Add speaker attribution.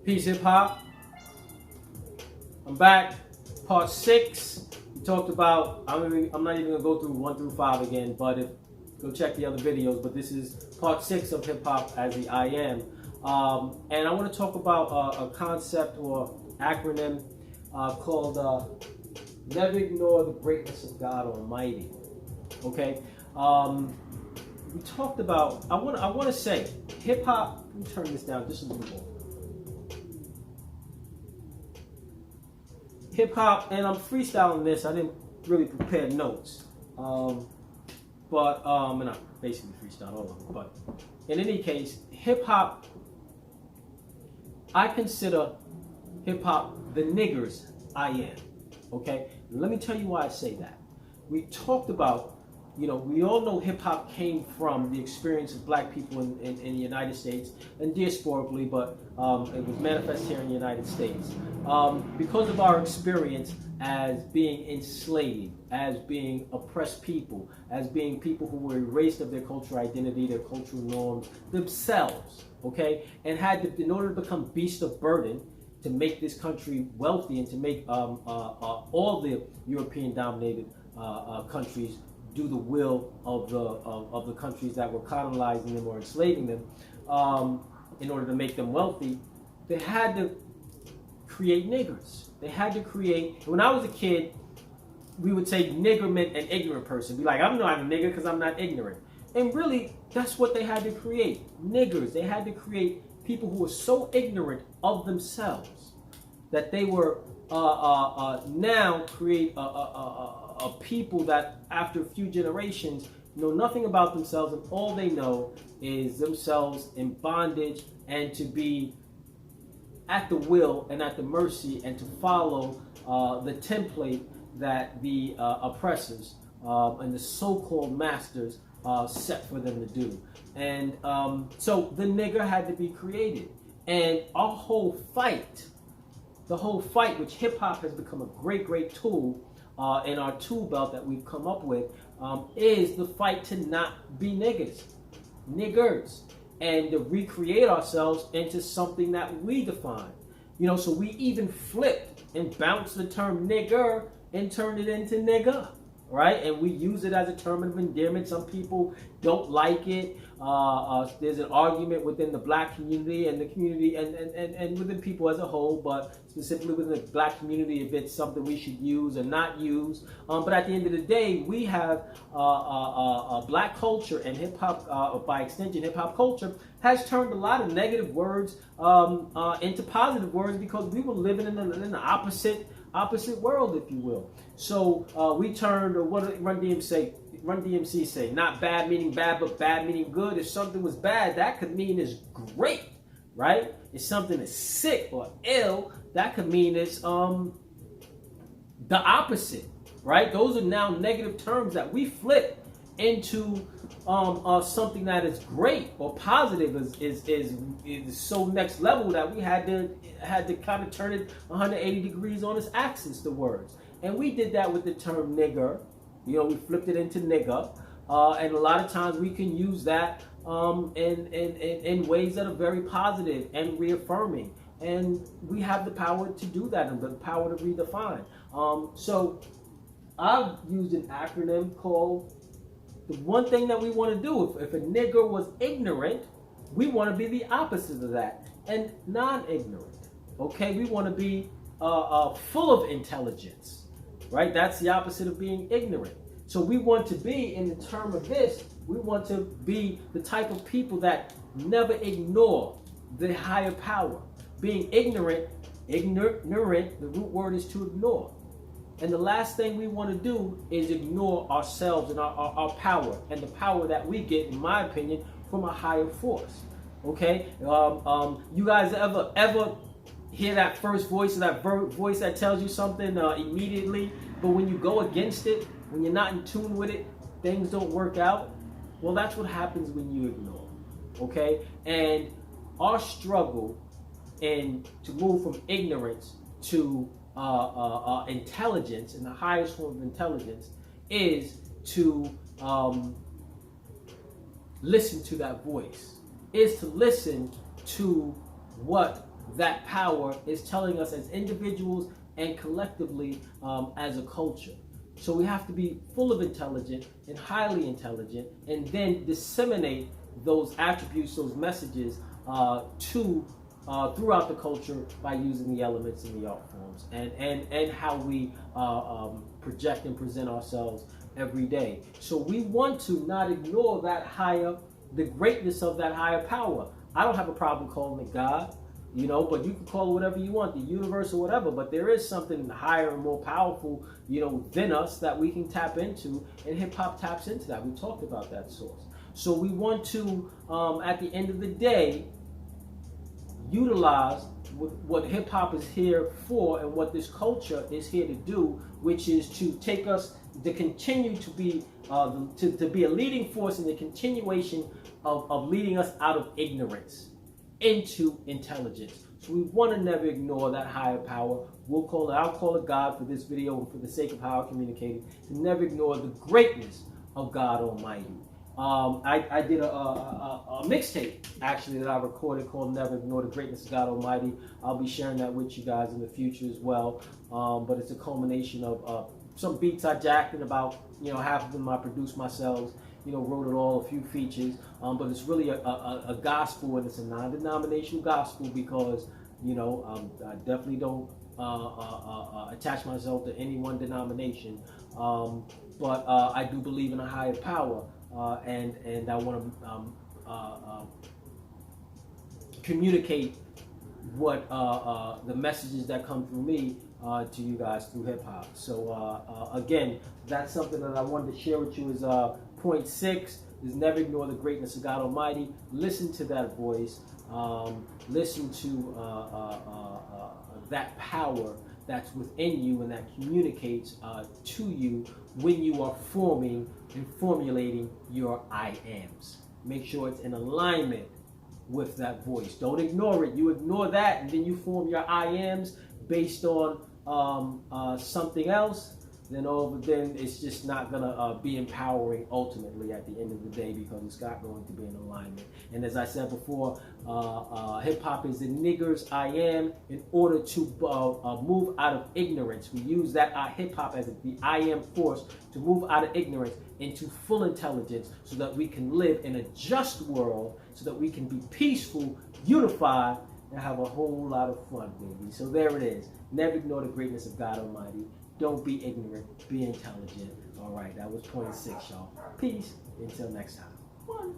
Speaker 1: Peace Hip Hop. I'm back. Part 6. We talked about, I'm not even going to go through 1 through 5 again, but go check the other videos. But this is part 6 of Hip Hop as the I Am. And I want to talk about a concept or acronym called Never Ignore the Greatness of God Almighty. Okay? We talked about, I want to say, hip hop, let me turn this down just a little more. Hip hop, and I'm freestyling this, I didn't really prepare notes. And I basically freestyled all of them. But in any case, hip hop, I consider hip hop the niggers I am. Okay? Let me tell you why I say that. We talked about, we all know hip hop came from the experience of black people in the United States and diasporically, but it was manifest here in the United States. Because of our experience as being enslaved, as being oppressed people, as being people who were erased of their cultural identity, their cultural norms, themselves, okay? And had to, in order to become beasts of burden, to make this country wealthy and to make all the European-dominated countries do the will of the countries that were colonizing them or enslaving them, in order to make them wealthy, they had to create niggers. They had to create. When I was a kid, we would say nigger meant an ignorant person. Be like, I'm not a nigger because I'm not ignorant. And really, that's what they had to create. Niggers. They had to create people who were so ignorant of themselves that they were now create a people that after a few generations know nothing about themselves, and all they know is themselves in bondage and to be at the will and at the mercy and to follow the template that the oppressors and the so-called masters set for them to do. And so the nigger had to be created. And our whole fight, which hip-hop has become a great, great tool in our tool belt that we've come up with, is the fight to not be niggers, and to recreate ourselves into something that we define. So we even flipped and bounced the term nigger and turned it into nigga, right? And we use it as a term of endearment. Some people don't like it. There's an argument within the black community and the community and within people as a whole, but specifically within the black community, if it's something we should use or not use. But at the end of the day, we have black culture, and hip hop, by extension, hip hop culture has turned a lot of negative words into positive words because we were living in the opposite world, if you will. So we turned, or what did Run DMC say? Not bad meaning bad, but bad meaning good. If something was bad, that could mean it's great, right? If something is sick or ill, that could mean it's the opposite, right? Those are now negative terms that we flip into something that is great or positive is so next level that we had to kind of turn it 180 degrees on its axis, the words. And we did that with the term nigger. We flipped it into nigga. And a lot of times we can use that in ways that are very positive and reaffirming. And we have the power to do that and the power to redefine. So I've used an acronym called the one thing that we want to do. If a nigger was ignorant, we want to be the opposite of that and non-ignorant. Okay, we want to be full of intelligence, right? That's the opposite of being ignorant. So we want to be, in the term of this, we want to be the type of people that never ignore the higher power. Being ignorant, the root word is to ignore. And the last thing we want to do is ignore ourselves and our power, and the power that we get, in my opinion, from a higher force. Okay? You guys ever hear that first voice, or that voice that tells you something immediately, but when you go against it, when you're not in tune with it, things don't work out? Well, that's what happens when you ignore. Okay? And our struggle to move from ignorance to intelligence, and the highest form of intelligence, is to listen to that voice, is to listen to what that power is telling us as individuals and collectively as a culture. So we have to be full of intelligence and highly intelligent, and then disseminate those attributes, those messages to throughout the culture by using the elements in the art forms and how we project and present ourselves every day. So we want to not ignore the greatness of that higher power. I don't have a problem calling it God, but you can call it whatever you want, the universe or whatever, but there is something higher and more powerful, than us that we can tap into, and hip hop taps into that. We talked about that source. So we want to, at the end of the day, utilize what hip hop is here for and what this culture is here to do, which is to take us to continue to be to be a leading force in the continuation of leading us out of ignorance into intelligence. So we want to never ignore that higher power. I'll call it God for this video and for the sake of how I communicated, to never ignore the greatness of God Almighty. I did a mixtape actually that I recorded called Never Ignore the Greatness of God Almighty. I'll be sharing that with you guys in the future as well. But it's a culmination of some beats I jacked, and about half of them I produced myself. Wrote it all, a few features. But it's really a gospel, and it's a non-denominational gospel because I definitely don't attach myself to any one denomination. But I do believe in a higher power. And I want to communicate what the messages that come through me to you guys through hip hop. So again, that's something that I wanted to share with you. Is point 6 is never ignore the greatness of God Almighty. Listen to that voice. Listen to that power that's within you and that communicates to you when you are forming and formulating your I ams. Make sure it's in alignment with that voice. Don't ignore it. You ignore that and then you form your I ams based on something else, then it's just not gonna be empowering ultimately at the end of the day, because it's not going to be in alignment. And as I said before, hip hop is the nigger's I am in order to move out of ignorance. We use that hip hop as the I am force to move out of ignorance into full intelligence, so that we can live in a just world, so that we can be peaceful, unified, and have a whole lot of fun, baby. So there it is. Never ignore the greatness of God Almighty. Don't be ignorant. Be intelligent. All right, that was point 6, y'all. Peace. Until next time. 1.